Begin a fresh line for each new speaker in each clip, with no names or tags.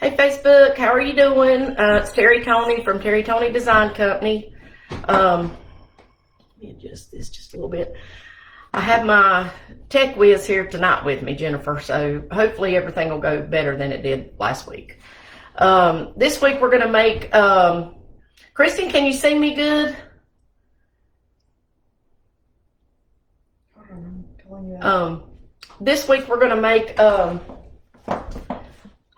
Hey Facebook, how are you doing? It's Terry Toney from Terry Toney Design Company. Let me adjust this just a little bit. I have my tech whiz here tonight with me, Jennifer, so hopefully everything will go better than it did last week. This week we're going to make, Kristen, can you see me good? This week we're going to make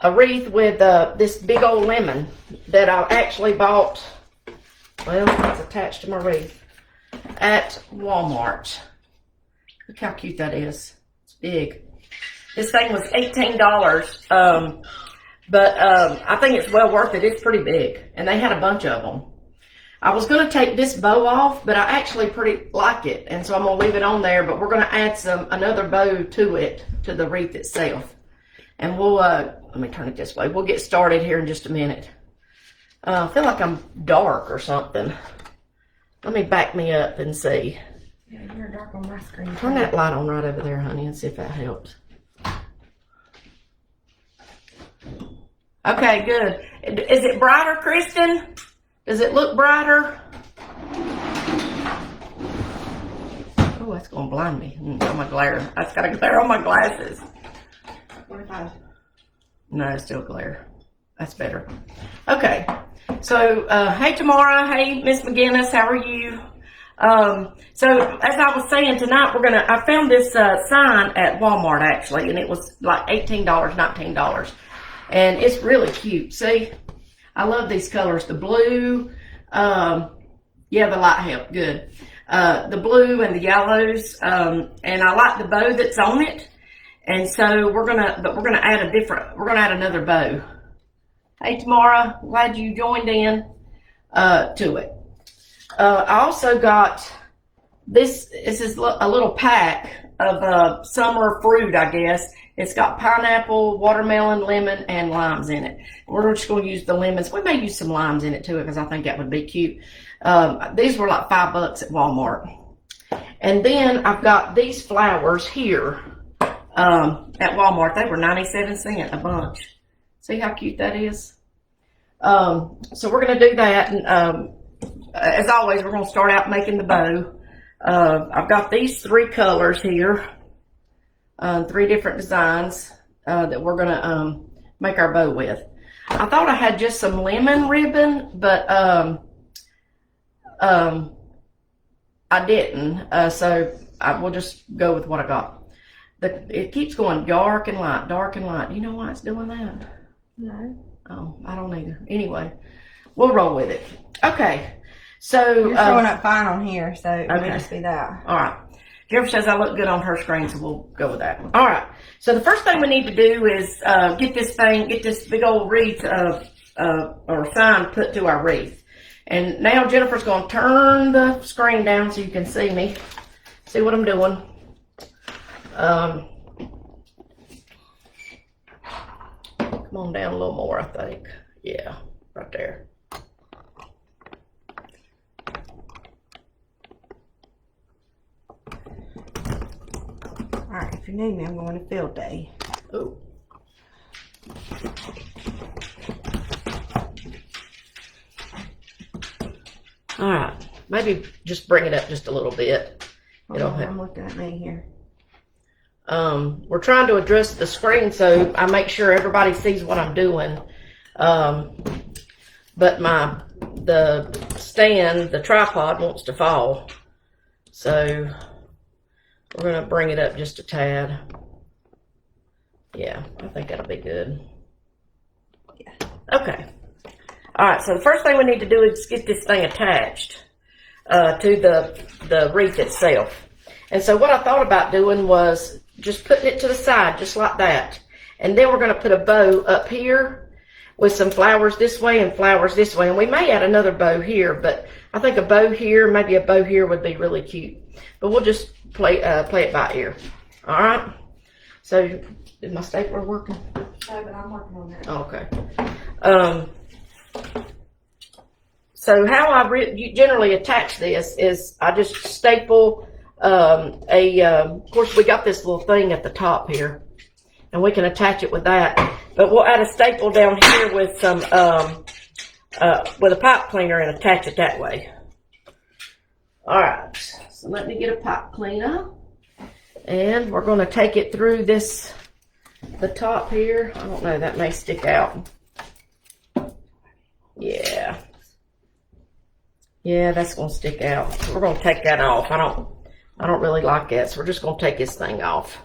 a wreath with this big old lemon that I actually bought, well, it's attached to my wreath, at Walmart. Look how cute that is. It's big. This thing was $18, but I think it's well worth it. It's pretty big, and they had a bunch of them. I was going to take this bow off, but I actually pretty like it, and so I'm going to leave it on there, but we're going to add another bow to it, to the wreath itself. And we'll, let me turn it this way. We'll get started here in just a minute. I feel like I'm dark or something. Let me back me up and see.
Yeah, you're dark on my screen.
Turn that light on right over there, honey, and see if that helps. Okay, good. Is it brighter, Kristen? Does it look brighter? Oh, that's going to blind me. On my glare. That's got a glare on my glasses.
45.
No, it's still glare. That's better. Okay. So, hey, Tamara. Hey, Miss McGinnis. How are you? So, as I was saying, tonight I found this sign at Walmart, actually, and it was like $18, $19. And it's really cute. See? I love these colors. The blue, yeah, the light helped. Good. The blue and the yellows, and I like the bow that's on it. And so we're gonna add another bow. Hey Tamara, glad you joined in to it. I also got this is a little pack of summer fruit, I guess. It's got pineapple, watermelon, lemon, and limes in it. We're just going to use the lemons. We may use some limes in it too, because I think that would be cute. These were like $5 at Walmart. And then I've got these flowers here at Walmart. They were 97 cents a bunch. See how cute that is? So we're going to do that. And as always, we're going to start out making the bow. I've got these 3 colors here. 3 different designs that we're going to make our bow with. I thought I had just some lemon ribbon, but I didn't. So I will just go with what I got. It keeps going dark and light, dark and light. Do you know why it's doing that?
No.
Oh, I don't either. Anyway, we'll roll with it. Okay. So
you're showing up fine on here, so it
okay.
may just be that.
All right. Jennifer says I look good on her screen, so we'll go with that. All right. So the first thing we need to do is get this big old wreath or sign put to our wreath. And now Jennifer's going to turn the screen down so you can see me. See what I'm doing. Come on down a little more, I think. Yeah, right there.
All right, if you need me, I'm going to field day.
Oh. All right, maybe just bring it up just a little bit.
I'm looking at me here.
We're trying to adjust the screen so I make sure everybody sees what I'm doing. But the stand, the tripod wants to fall. So we're going to bring it up just a tad. Yeah, I think that'll be good.
Yeah.
Okay. All right, so the first thing we need to do is get this thing attached to the wreath itself. And so what I thought about doing was just putting it to the side, just like that. And then we're going to put a bow up here with some flowers this way and flowers this way. And we may add another bow here, but I think a bow here, maybe a bow here would be really cute. But we'll just play it by ear. All right? So, is my stapler working?
No, but I'm working on that.
Okay. So how I generally attach this is I just staple of course we got this little thing at the top here. and we can attach it with that. But we'll add a staple down here with some, with a pipe cleaner and attach it that way. Alright, so let me get a pipe cleaner. And we're going to take it through this, the top here. I don't know, that may stick out. Yeah. Yeah, that's going to stick out. We're going to take that off. I don't really like that, so we're just going to take this thing off.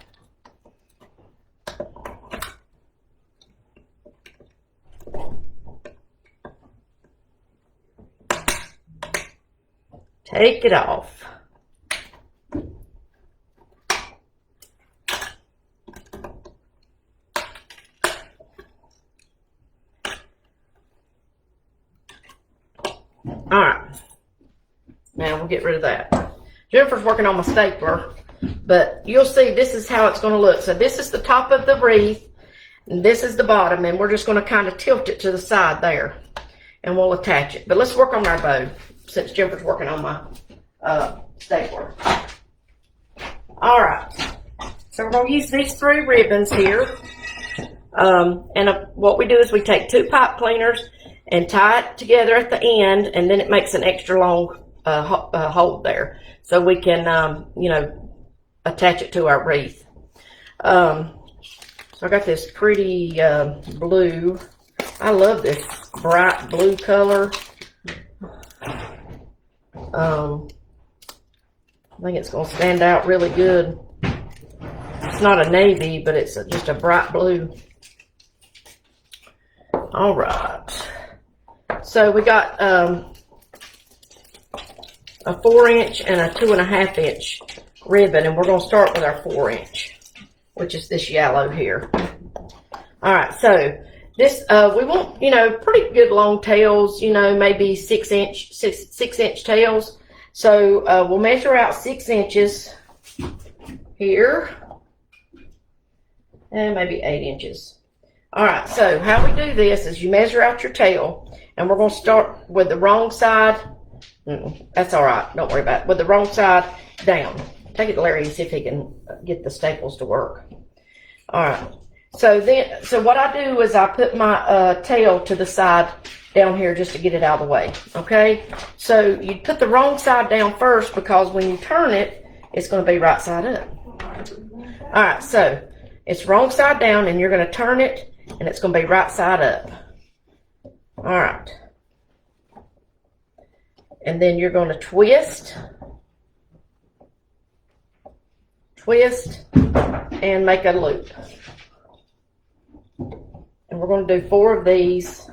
Take it off. All right, now we'll get rid of that. Jennifer's working on my stapler, but you'll see this is how it's going to look. So this is the top of the wreath, and this is the bottom, and we're just going to kind of tilt it to the side there, and we'll attach it. But let's work on our bow, since Jennifer's working on my stapler. All right, so we're going to use these 3 ribbons here, what we do is we take 2 pipe cleaners and tie it together at the end, and then it makes an extra long hold there, so we can, you know, attach it to our wreath. So I got this pretty blue. I love this bright blue color. I think it's going to stand out really good. It's not a navy, but it's just a bright blue. All right. So we got a 4-inch and a 2.5-inch ribbon, and we're going to start with our 4-inch, which is this yellow here. All right, so this we want, you know, pretty good long tails, you know, maybe 6-inch tails. So we'll measure out 6 inches here, and maybe 8 inches. All right, so how we do this is you measure out your tail. And we're going to start with the wrong side. That's all right. Don't worry about it. With the wrong side down. Take it to Larry and see if he can get the staples to work. All right. So what I do is I put my tail to the side down here just to get it out of the way. Okay. So you put the wrong side down first, because when you turn it, it's going to be right side up. All right. So it's wrong side down, and you're going to turn it, and it's going to be right side up. All right, and then you're going to twist, and make a loop. And we're going to do 4 of these.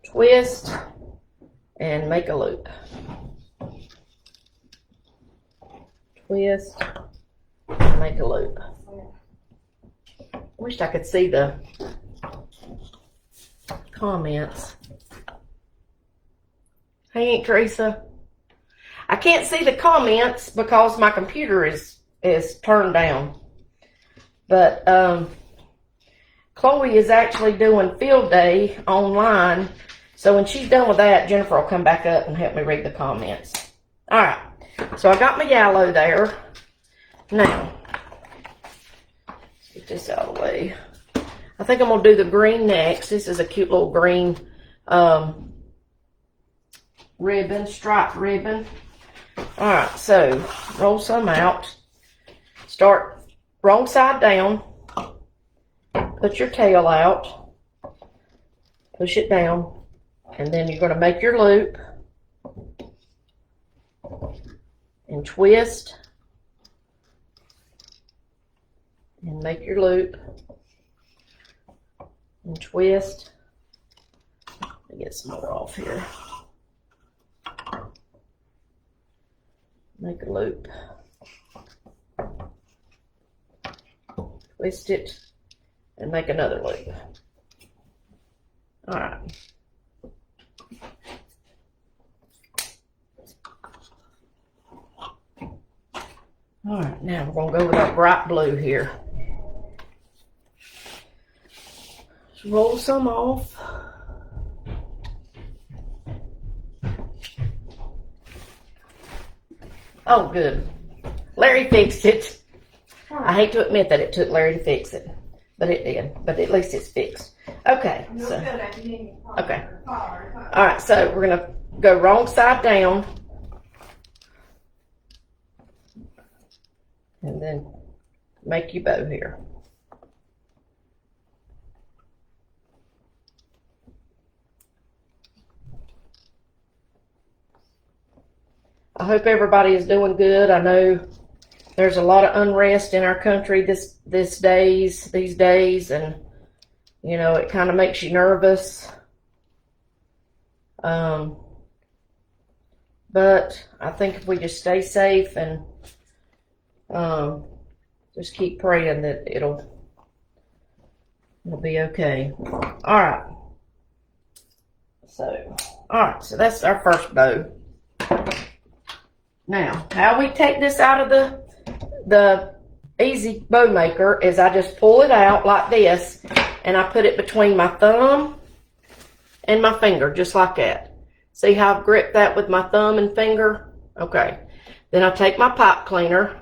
Twist, and make a loop. Twist, and make a loop. I wish I could see the comments. Hey, Aunt Teresa. I can't see the comments because my computer is turned down. But Chloe is actually doing field day online. So when she's done with that, Jennifer will come back up and help me read the comments. All right. So I got my yellow there. Now, let's get this out of the way. I think I'm going to do the green next. This is a cute little green ribbon, striped ribbon. All right, so roll some out. Start wrong side down. Put your tail out. Push it down. And then you're going to make your loop. And twist. And make your loop. And twist. Let me get some more off here. Make a loop. Twist it and make another loop. All right. All right, now we're going to go with our bright blue here. Just roll some off. Oh, good. Larry fixed it. I hate to admit that it took Larry to fix it. but it did. But at least it's fixed. Okay, so okay. All right, so we're gonna go wrong side down, and then make your bow here. I hope everybody is doing good. I know there's a lot of unrest in our country these days, and you know, it kind of makes you nervous. But I think if we just stay safe and just keep praying that it'll be okay. All right. So that's our first bow. Now, how we take this out of the easy bow maker is I just pull it out like this, and I put it between my thumb and my finger, just like that. See how I've gripped that with my thumb and finger? Okay. Then I take my pipe cleaner.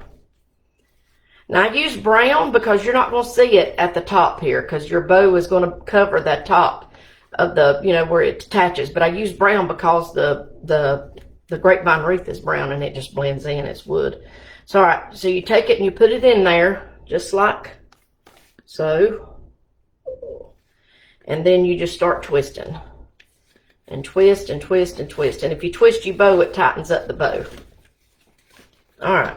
Now I use brown because you're not going to see it at the top here, because your bow is going to cover that top of the, you know, where it attaches. But I use brown because the grapevine wreath is brown and it just blends in. It's wood. So, all right. So you take it and you put it in there just like so. And then you just start twisting. And twist and twist and twist. And if you twist your bow, it tightens up the bow. All right.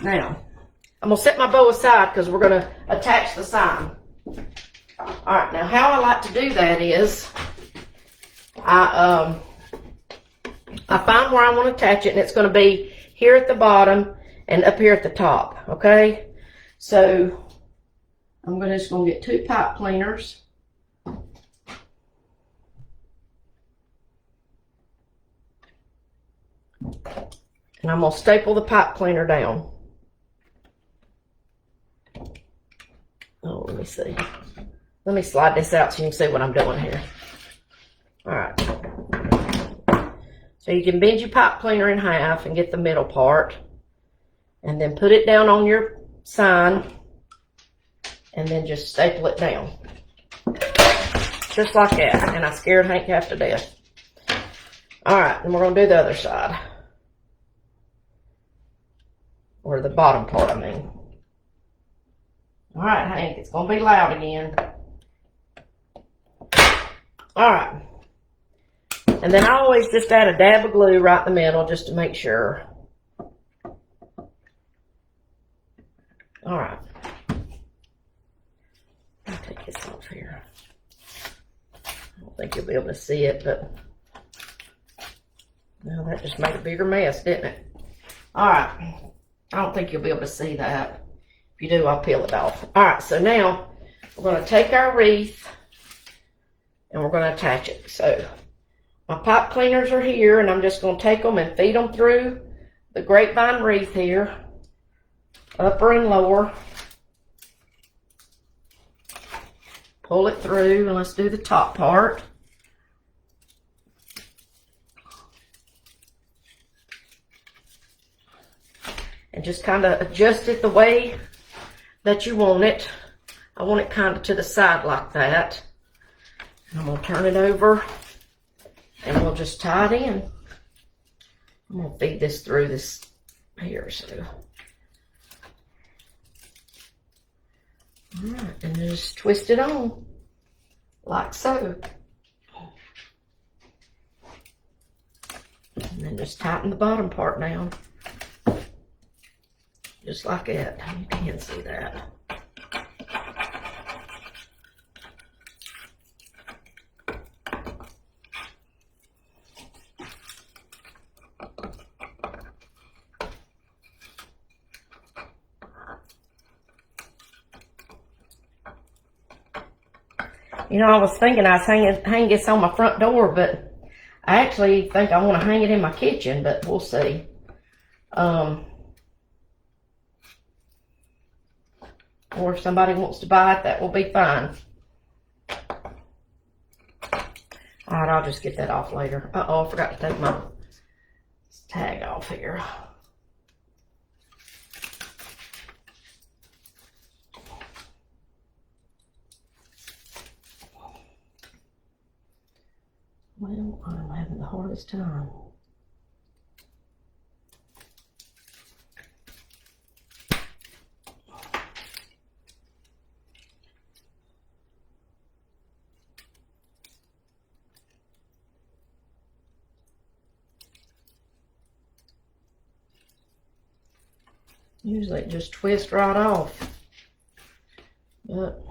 Now, I'm going to set my bow aside because we're going to attach the sign. All right. Now, how I like to do that is I find where I want to attach it, and it's going to be here at the bottom and up here at the top. Okay. So, I'm just going to get 2 pipe cleaners. And I'm going to staple the pipe cleaner down. Oh, let me see. Let me slide this out so you can see what I'm doing here. All right. So you can bend your pipe cleaner in half and get the middle part. And then put it down on your sign. And then just staple it down. Just like that. And I scared Hank half to death. All right. And we're going to do the other side. Or the bottom part, I mean. All right, Hank, it's going to be loud again. All right. And then I always just add a dab of glue right in the middle just to make sure. All right. I'll take this off here. I don't think you'll be able to see it, but well, that just made a bigger mess, didn't it? All right. I don't think you'll be able to see that. If you do, I'll peel it off. All right, so now we're going to take our wreath and we're going to attach it. So my pipe cleaners are here, and I'm just going to take them and feed them through the grapevine wreath here, upper and lower. Pull it through, and let's do the top part. And just kind of adjust it the way that you want it. I want it kind of to the side like that. And I'm going to turn it over and we'll just tie it in. I'm going to feed this through this here. So, all right, and just twist it on like so. And then just tighten the bottom part down. Just like that. You can see that. You know, I was thinking I was hang this on my front door, but I actually think I want to hang it in my kitchen, but we'll see. Or if somebody wants to buy it, that will be fine. All right, I'll just get that off later. Uh-oh, I forgot to take my tag off here. Well, I'm having the hardest time. Usually it just twists right off. But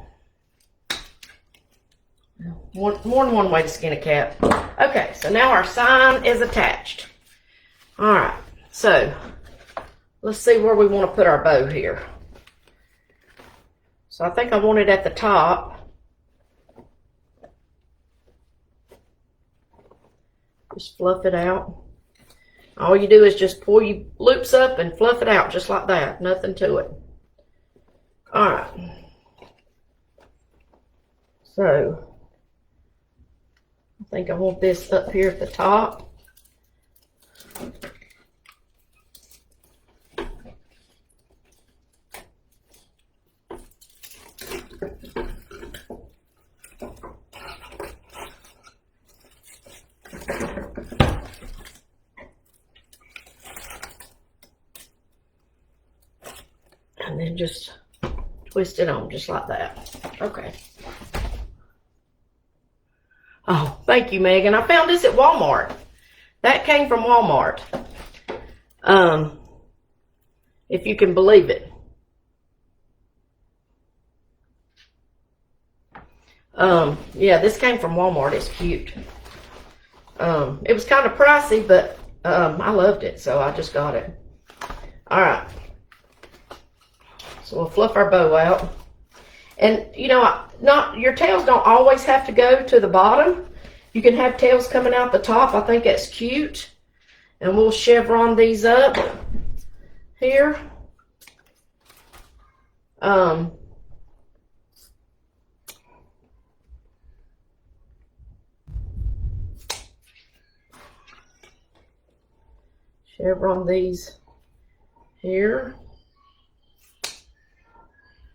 more than one way to skin a cat. Okay, so now our sign is attached. All right, so let's see where we want to put our bow here. So I think I want it at the top. Just fluff it out. All you do is just pull your loops up and fluff it out just like that. Nothing to it. All right. So I think I want this up here at the top. And then just twist it on just like that. Okay. Oh, thank you, Megan. I found this at Walmart. That came from Walmart. If you can believe it. Yeah, this came from Walmart. It's cute. It was kind of pricey, but I loved it, so I just got it. All right. So we'll fluff our bow out. And, you know, your tails don't always have to go to the bottom. You can have tails coming out the top. I think that's cute. And we'll chevron these up here. Chevron these here.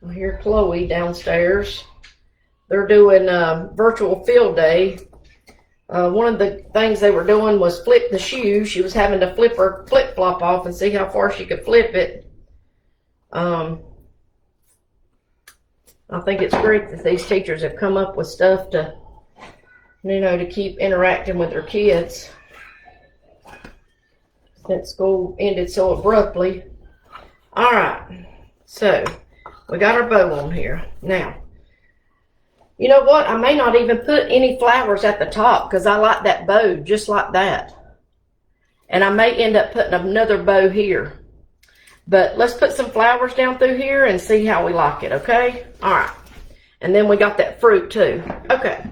I hear Chloe downstairs. They're doing virtual field day. One of the things they were doing was flip the shoe. She was having to flip her flip-flop off and see how far she could flip it. I think it's great that these teachers have come up with stuff to, you know, to keep interacting with their kids since school ended so abruptly. All right, so we got our bow on here. Now, you know what? I may not even put any flowers at the top because I like that bow just like that. And I may end up putting another bow here. But let's put some flowers down through here and see how we like it, okay? All right. And then we got that fruit too. Okay.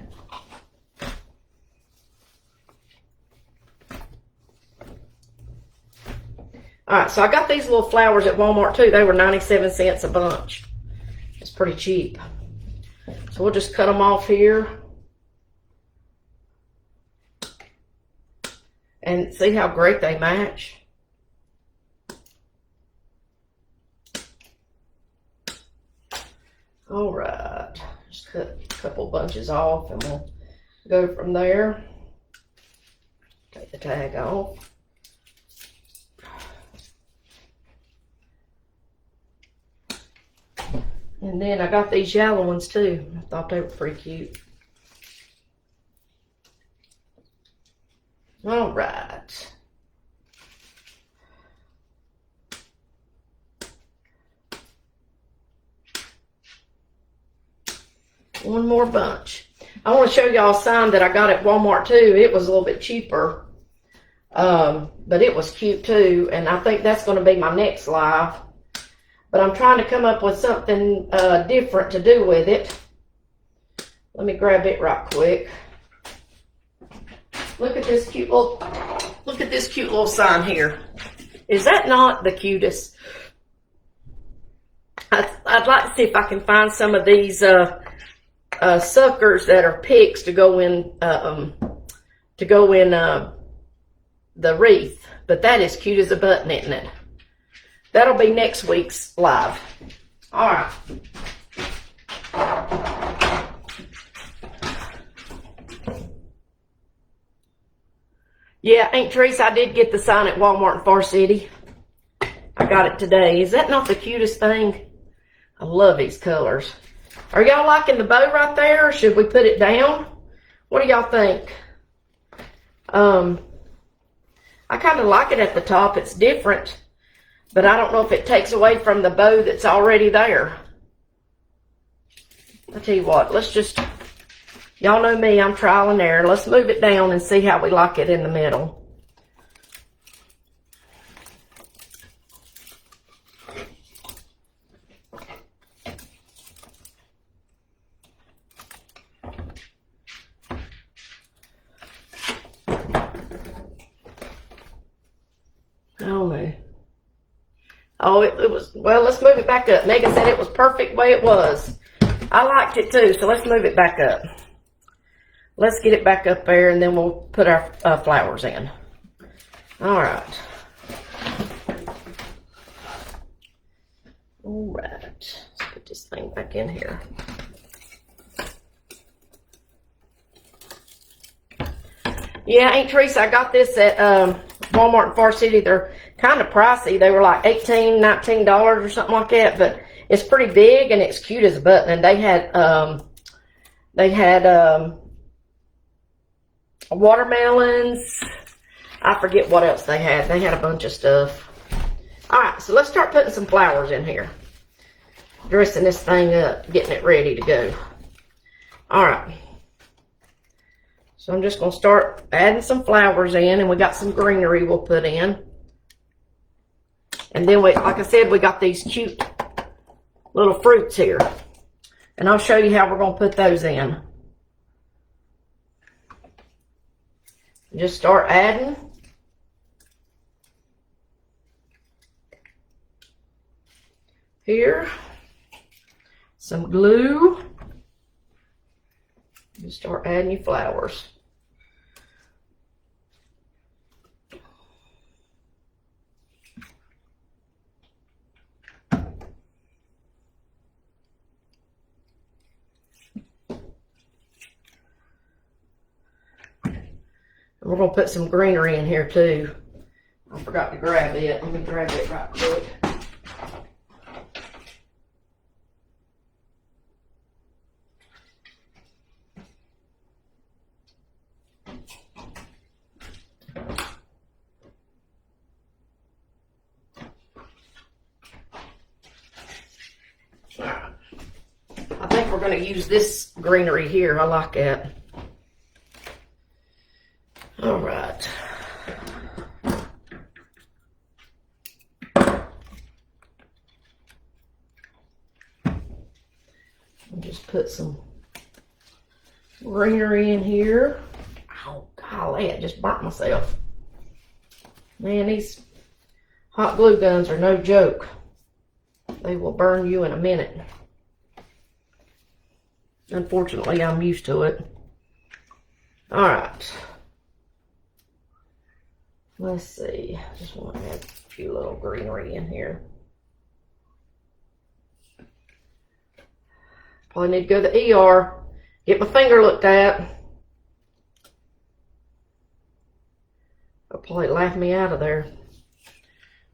All right, so I got these little flowers at Walmart too. They were 97 cents a bunch. It's pretty cheap. So we'll just cut them off here. And see how great they match. All right, just cut a couple bunches off and we'll go from there. Take the tag off. And then I got these yellow ones too. I thought they were pretty cute. All right. One more bunch. I want to show y'all a sign that I got at Walmart too. It was a little bit cheaper. But it was cute too. And I think that's going to be my next live. But I'm trying to come up with something different to do with it. Let me grab it right quick. Look at this cute little sign here. Is that not the cutest? I'd like to see if I can find some of these suckers that are picks to go in the wreath. But that is cute as a button, isn't it? That'll be next week's live. All right. Yeah, Aunt Teresa, I did get the sign at Walmart in Far City. I got it today. Is that not the cutest thing? I love these colors. Are y'all liking the bow right there, or should we put it down? What do y'all think? I kind of like it at the top. It's different, but I don't know if it takes away from the bow that's already there. I tell you what, let's just, y'all know me, I'm trial and error. Let's move it down and see how we like it in the middle. Oh no. Oh, it was, well, let's move it back up. Megan said it was perfect the way it was. I liked it too, so let's move it back up. Let's get it back up there, and then we'll put our flowers in. All right. All right. Let's put this thing back in here. Yeah, Aunt Teresa, I got this at Walmart in Far City. They're kind of pricey. They were like $18, $19 or something like that, but it's pretty big and it's cute as a button. And they had watermelons. I forget what else they had. They had a bunch of stuff. All right, so let's start putting some flowers in here. Dressing this thing up, getting it ready to go. All right. So I'm just going to start adding some flowers in, and we got some greenery we'll put in. And then, like I said, we got these cute little fruits here. And I'll show you how we're going to put those in. Just start adding. Here. Some glue. Just start adding your flowers. We're going to put some greenery in here too. I forgot to grab it. Let me grab it right quick. I think we're going to use this greenery here. I like it. All right. I'll just put some greenery in here. Oh, golly, I just burnt myself. Man, these hot glue guns are no joke. They will burn you in a minute. Unfortunately, I'm used to it. All right. Let's see. I just want to add a few little greenery in here. Probably need to go to the ER. Get my finger looked at. They'll probably laugh me out of there.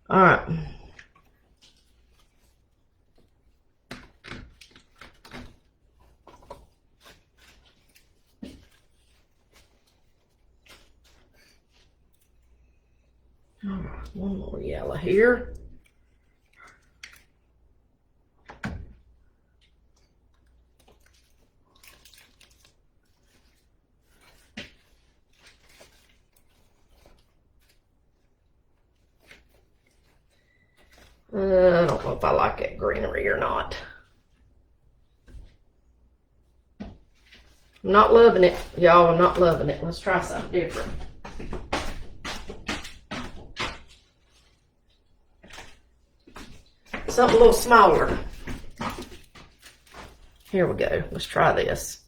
All right. All right, one more yellow here. I don't know if I like that greenery or not. I'm not loving it, y'all. I'm not loving it. Let's try something different. Something a little smaller. Here we go. Let's try this.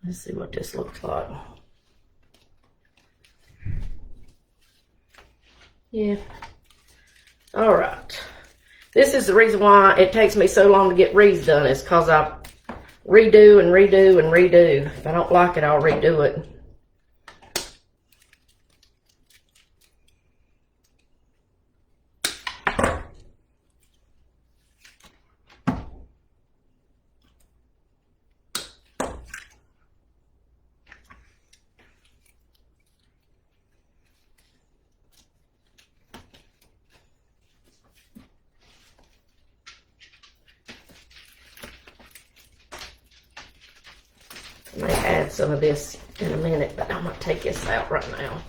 Let's see what this looks like. Yeah. All right. This is the reason why it takes me so long to get wreaths done, is because I redo and redo and redo. If I don't like it, I'll redo it. I may add some of this in a minute, but I'm going to take this out right now.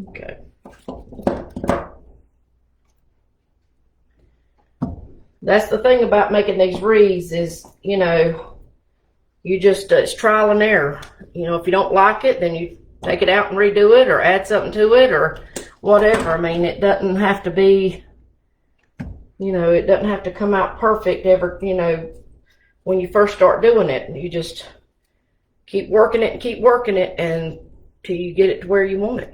Okay. That's the thing about making these wreaths is, you know, you just, it's trial and error. You know, if you don't like it, then you take it out and redo it or add something to it or whatever. I mean, it doesn't have to be, you know, it doesn't have to come out perfect ever, you know, when you first start doing it. You just keep working it and keep working it until you get it to where you want it.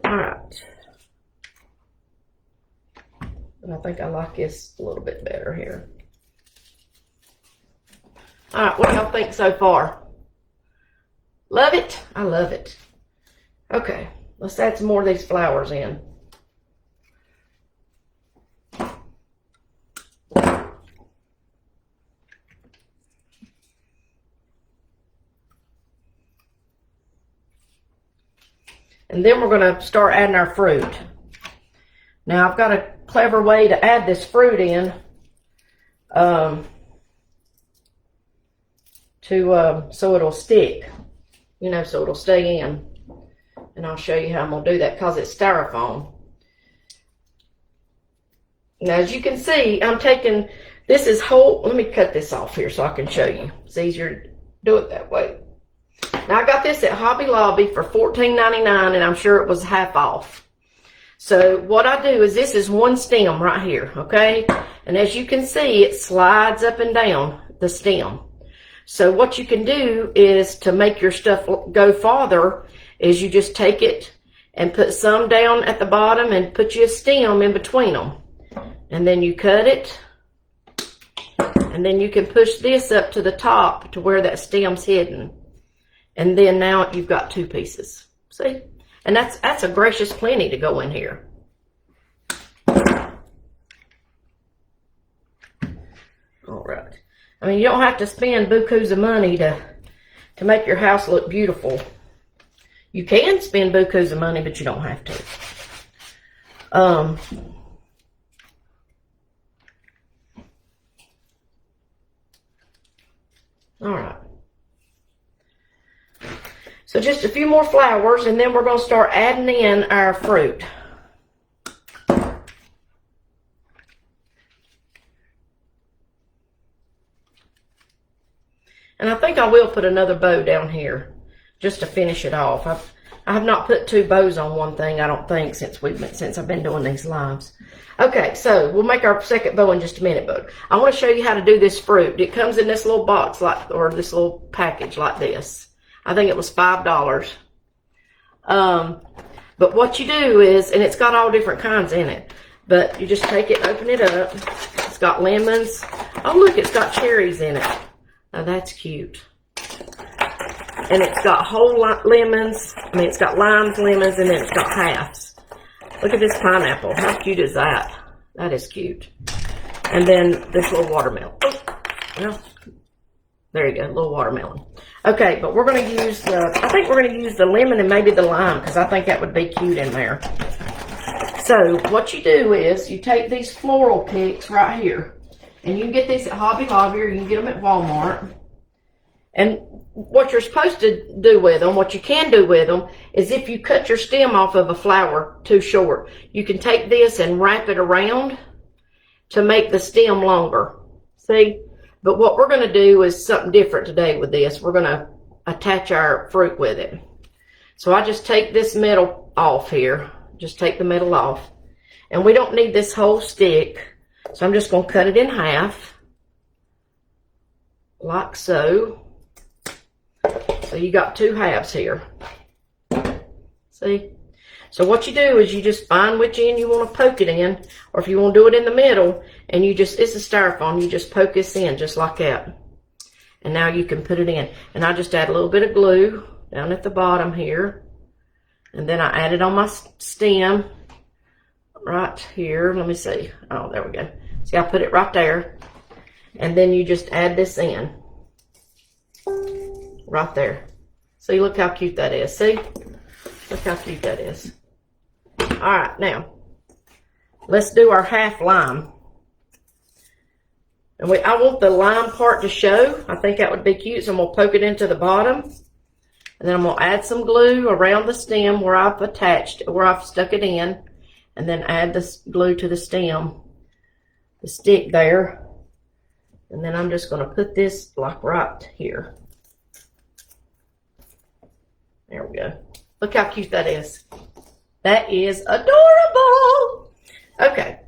All right. And I think I like this a little bit better here. All right, what do y'all think so far? Love it? I love it. Okay, let's add some more of these flowers in. And then we're going to start adding our fruit. Now I've got a clever way to add this fruit in so it'll stick, you know, so it'll stay in. And I'll show you how I'm going to do that because it's styrofoam. Now as you can see, I'm taking, this is whole, let me cut this off here so I can show you. It's easier to do it that way. Now I got this at Hobby Lobby for $14.99 and I'm sure it was half off. So what I do is, this is one stem right here, okay? And as you can see, it slides up and down the stem. So what you can do is, to make your stuff go farther, is you just take it and put some down at the bottom and put you a stem in between them. And then you cut it. And then you can push this up to the top to where that stem's hidden. And then now you've got two pieces. See? And that's a gracious plenty to go in here. All right. I mean, you don't have to spend bukus of money to make your house look beautiful. You can spend bukus of money, but you don't have to. All right. So just a few more flowers, and then we're going to start adding in our fruit. And I think I will put another bow down here just to finish it off. I have not put two bows on one thing, I don't think, since I've been doing these lives. Okay, so we'll make our second bow in just a minute, but I want to show you how to do this fruit. It comes in this little box, or this little package like this. I think it was $5. But what you do is, and it's got all different kinds in it, but you just take it, open it up. It's got lemons. Oh, look, it's got cherries in it. Now that's cute. And it's got whole lemons. I mean, it's got limes, lemons, and then it's got halves. Look at this pineapple. How cute is that? That is cute. And then this little watermelon. Oh, well, there you go, a little watermelon. Okay, but we're going to use I think we're going to use the lemon and maybe the lime, because I think that would be cute in there. So what you do is, you take these floral picks right here, and you can get these at Hobby Lobby, or you can get them at Walmart. And what you're supposed to do with them, what you can do with them, is if you cut your stem off of a flower too short, you can take this and wrap it around to make the stem longer. See? But what we're going to do is something different today with this. We're going to attach our fruit with it. So I just take this metal off here. Just take the metal off. And we don't need this whole stick. So I'm just going to cut it in half. Like so. So you got two halves here. See? So what you do is you just find which end you want to poke it in, or if you want to do it in the middle, and you just, it's a styrofoam, you just poke this in just like that. And now you can put it in. And I just add a little bit of glue down at the bottom here. And then I add it on my stem right here. Let me see. Oh, there we go. See, I put it right there. And then you just add this in. Right there. See, look how cute that is. See? Look how cute that is. Alright, now, let's do our half lime. And I want the lime part to show. I think that would be cute, so I'm going to poke it into the bottom. And then I'm going to add some glue around the stem where I've stuck it in. And then add this glue to the stem, the stick there. And then I'm just going to put this like right here. There we go. Look how cute that is. That is adorable. Okay.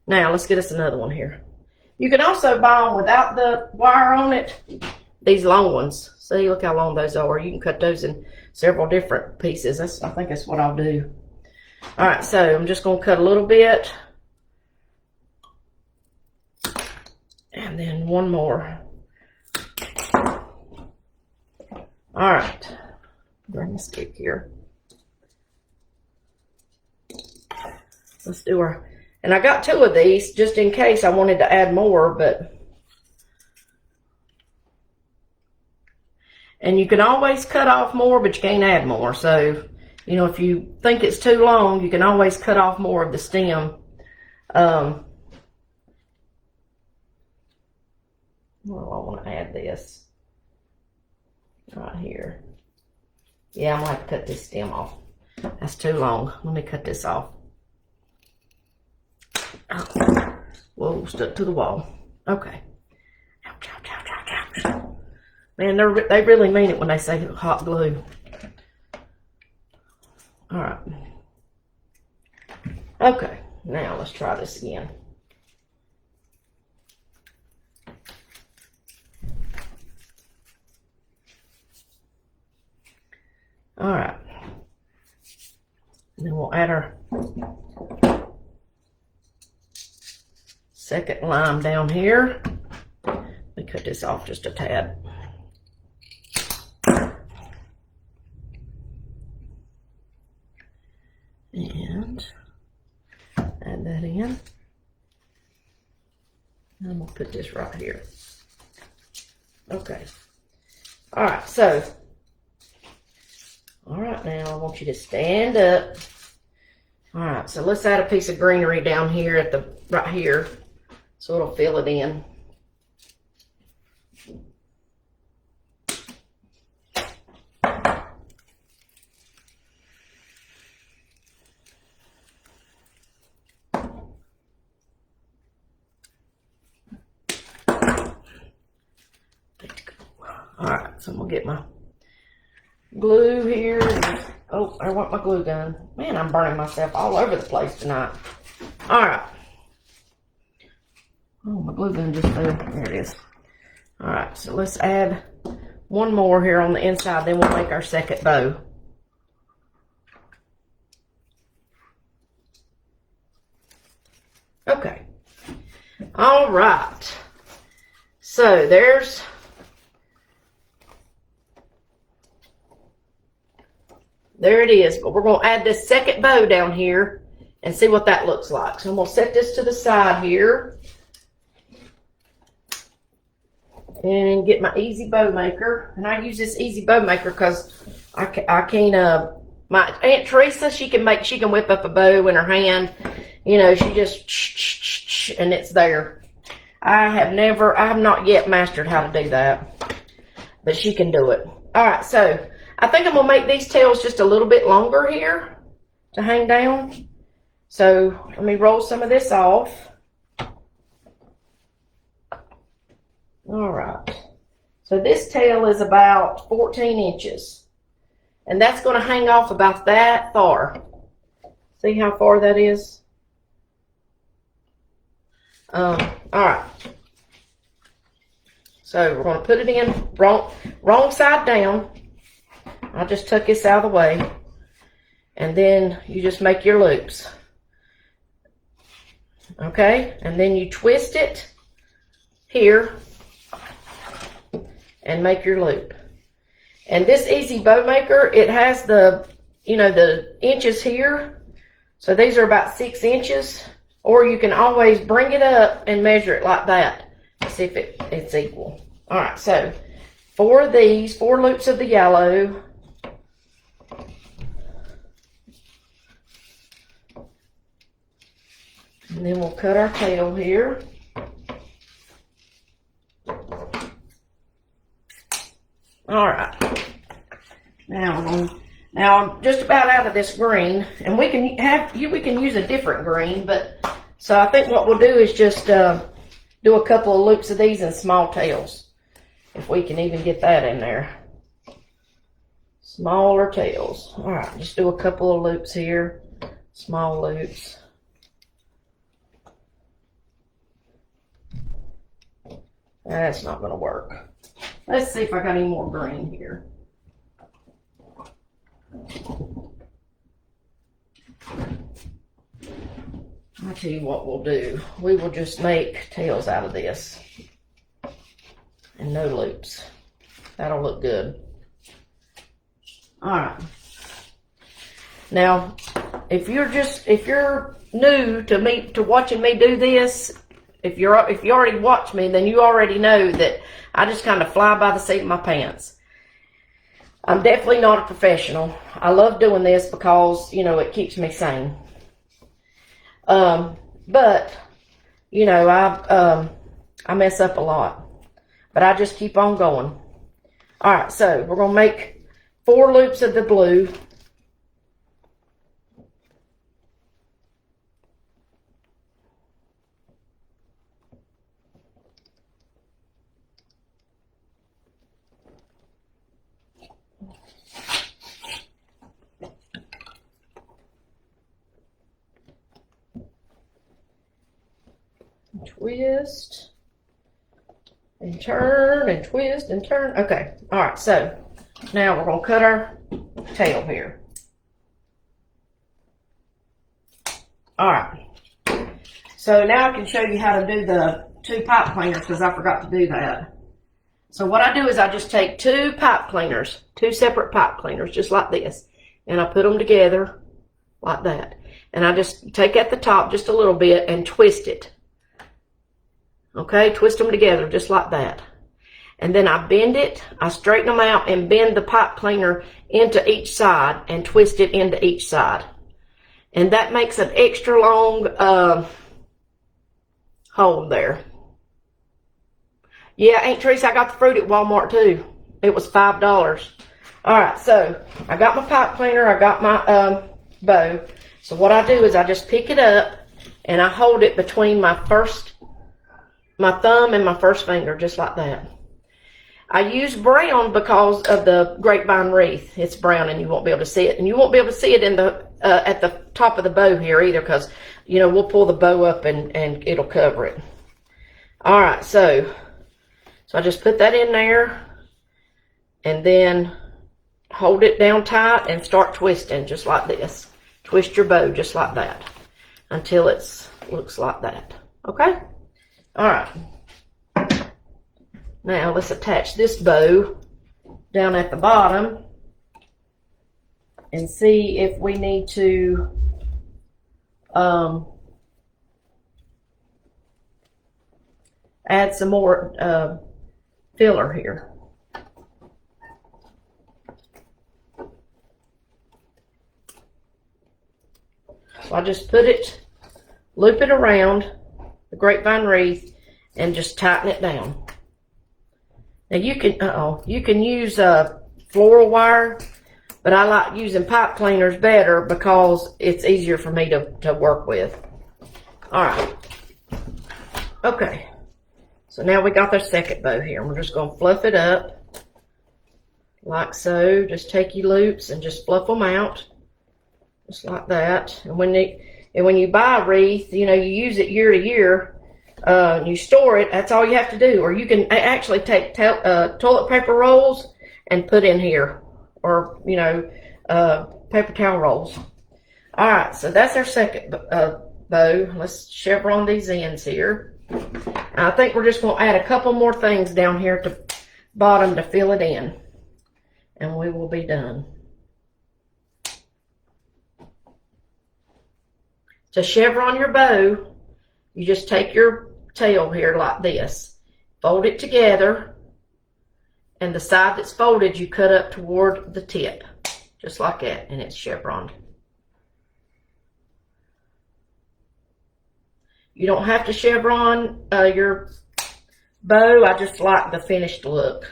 Now let's get us another one here. You can also buy them without the wire on it. These long ones. See, look how long those are. You can cut those in several different pieces. I think that's what I'll do. All right, so I'm just going to cut a little bit. And then one more. All right. Bring the stick here. Let's do our, and I got two of these just in case I wanted to add more, but. And you can always cut off more, but you can't add more. So, you know, if you think it's too long, you can always cut off more of the stem. Well, I want to add this right here. Yeah, I'm going to have to cut this stem off. That's too long. Let me cut this off. Oh. Whoa, stuck to the wall. Okay. Ouch, ouch, ouch, ouch, ouch. Man, they really mean it when they say hot glue. All right. Okay, now let's try this again. All right. And then we'll add our second lime down here. Let me cut this off just a tad. And add that in. And I'm going to put this right here. Okay. All right, so. All right, now I want you to stand up. All right, so let's add a piece of greenery down here at the, right here. So it'll fill it in. All right, so I'm gonna get my glue here. Oh, I want my glue gun. Man, I'm burning myself all over the place tonight. All right. Oh, my glue gun just fell. There it is. All right, so let's add one more here on the inside. Then we'll make our second bow. Okay. All right. So there it is, but we're going to add this second bow down here and see what that looks like. So I'm going to set this to the side here and get my easy bow maker. And I use this easy bow maker because I can't, my Aunt Teresa, she can whip up a bow in her hand. You know, she just, and it's there. I have not yet mastered how to do that, but she can do it. All right, so I think I'm going to make these tails just a little bit longer here to hang down. So let me roll some of this off. All right. So this tail is about 14 inches. And that's going to hang off about that far. See how far that is? All right. So we're going to put it in wrong side down. I just took this out of the way. And then you just make your loops. Okay? And then you twist it here and make your loop. And this Easy Bow Maker, it has the, the inches here. So these are about 6 inches. Or you can always bring it up and measure it like that. See if it's equal. Alright, so 4 of these, 4 loops of the yellow. And then we'll cut our tail here. Alright. Now I'm just about out of this green, and we can use a different green, but so I think what we'll do is just do a couple of loops of these in small tails, if we can even get that in there. Smaller tails. All right, just do a couple of loops here, small loops. That's not going to work. Let's see if I got any more green here. I'll tell you what we'll do. We will just make tails out of this. And no loops. That'll look good. Alright. Now, if you're new to watching me do this, if you already watch me, then you already know that I just kind of fly by the seat of my pants. I'm definitely not a professional. I love doing this because, it keeps me sane. But, I mess up a lot. But I just keep on going. Alright, so we're going to make 4 loops of the blue. Twist and turn and twist and turn. Okay, all right, so now we're going to cut our tail here. All right, so now I can show you how to do the 2 pipe cleaners because I forgot to do that. So what I do is I just take 2 pipe cleaners, 2 separate pipe cleaners, just like this, and I put them together like that. And I just take at the top just a little bit and twist it. Okay, twist them together just like that. And then I bend it, I straighten them out and bend the pipe cleaner into each side and twist it into each side. And that makes an extra long hole there. Yeah, Aunt Teresa, I got the fruit at Walmart too. It was $5. Alright, so I got my pipe cleaner, I got my bow. So what I do is I just pick it up and I hold it between my thumb and my first finger, just like that. I use brown because of the grapevine wreath. It's brown and you won't be able to see it. And you won't be able to see it in the at the top of the bow here either because, we'll pull the bow up and it'll cover it. All right, so I just put that in there and then hold it down tight and start twisting just like this. Twist your bow just like that until it looks like that. Okay? All right. Now let's attach this bow down at the bottom and see if we need to add some more filler here. So I just loop it around the grapevine wreath and just tighten it down. Now you can use floral wire, but I like using pipe cleaners better because it's easier for me to work with. All right. Okay. So now we got the second bow here. We're just going to fluff it up like so. Just take your loops and just fluff them out just like that. And when you buy a wreath, you use it year to year. You store it. That's all you have to do. Or you can actually take toilet paper rolls and put in here, or paper towel rolls. All right, so that's our second bow. Let's chevron these ends here. I think we're just going to add a couple more things down here at the bottom to fill it in, and we will be done. To chevron your bow, you just take your tail here like this, fold it together, and the side that's folded you cut up toward the tip, just like that, and it's chevroned. You don't have to chevron your bow. I just like the finished look.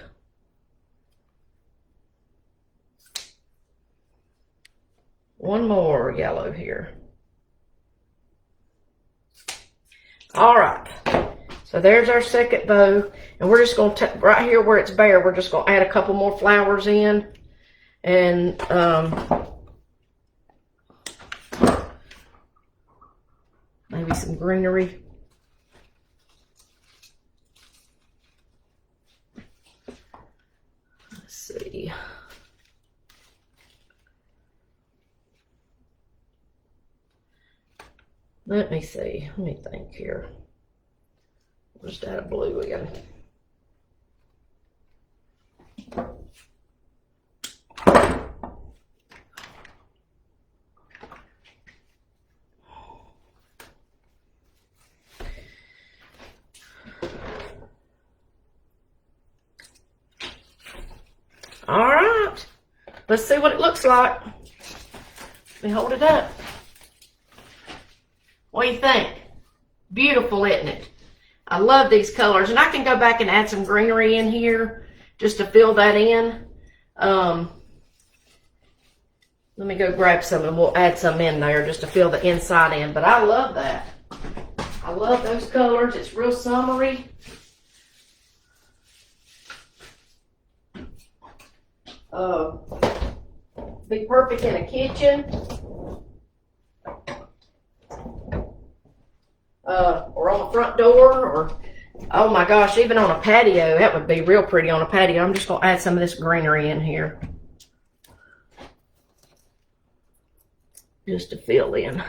One more yellow here. All right, so there's our second bow, and we're just going to, right here where it's bare, we're just going to add a couple more flowers in, and maybe some greenery. Let's see. Let me see. Let me think here. We'll just add a blue in. All right. Let's see what it looks like. Let me hold it up. What do you think? Beautiful, isn't it? I love these colors, and I can go back and add some greenery in here just to fill that in. Let me go grab some and we'll add some in there just to fill the inside in. But I love that. I love those colors. It's real summery. Be perfect in a kitchen. Or on the front door, or, oh my gosh, even on a patio. That would be real pretty on a patio. I'm just going to add some of this greenery in here, just to fill in. A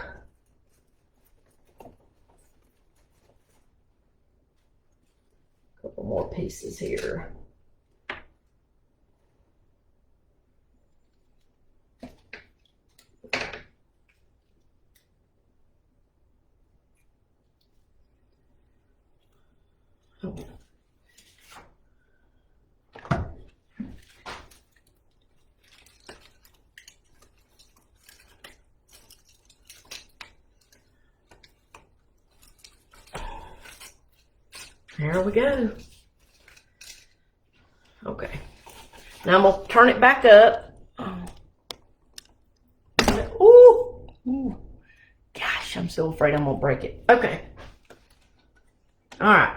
couple more pieces here. There we go. Okay. Now I'm going to turn it back up. Ooh. Gosh, I'm so afraid I'm going to break it. Okay. All right.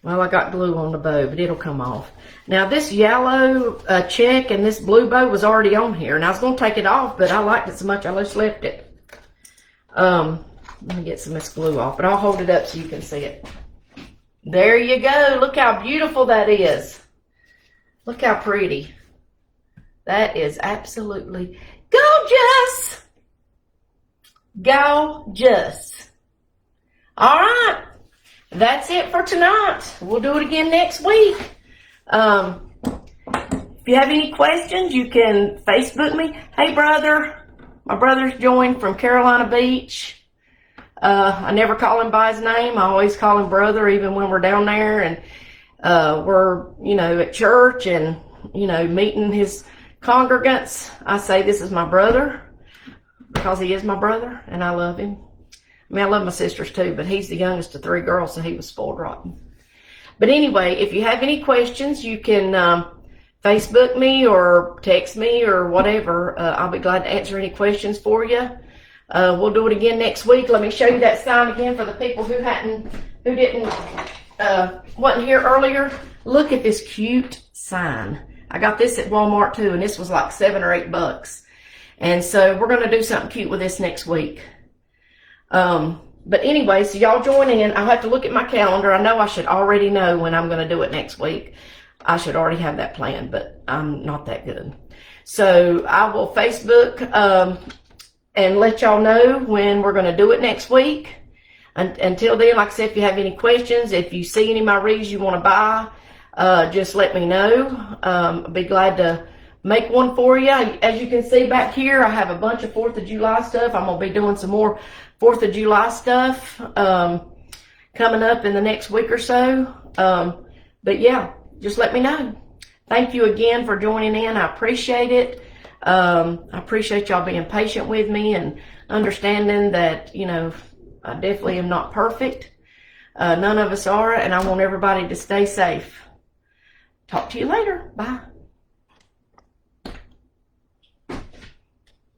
Well, I got glue on the bow, but it'll come off. Now, this yellow check and this blue bow was already on here, and I was going to take it off, but I liked it so much I just left it. Let me get some of this glue off, but I'll hold it up so you can see it. There you go. Look how beautiful that is. Look how pretty. That is absolutely gorgeous. Gorgeous. All right. That's it for tonight. We'll do it again next week. If you have any questions, you can Facebook me. Hey, brother. My brother's joined from Carolina Beach. I never call him by his name. I always call him brother, even when we're down there and we're, at church and, meeting his congregants. I say, this is my brother, because he is my brother and I love him. I mean, I love my sisters too, but he's the youngest of 3 girls, so he was spoiled rotten. But anyway, if you have any questions, you can Facebook me or text me or whatever. I'll be glad to answer any questions for you. We'll do it again next week. Let me show you that sign again for the people who wasn't here earlier. Look at this cute sign. I got this at Walmart too, and this was like $7 or $8. And so we're going to do something cute with this next week. But But anyway, so y'all join in. I'll have to look at my calendar. I know I should already know when I'm going to do it next week. I should already have that planned, but I'm not that good. So I will Facebook and let y'all know when we're going to do it next week. Until then, like I said, if you have any questions, if you see any of my wreaths you want to buy, just let me know. I'll be glad to make one for you. As you can see back here, I have a bunch of 4th of July stuff. I'm going to be doing some more 4th of July stuff coming up in the next week or so. But yeah, just let me know. Thank you again for joining in. I appreciate it. I appreciate y'all being patient with me and understanding that, you know, I definitely am not perfect. None of us are, and I want everybody to stay safe. Talk to you later. Bye.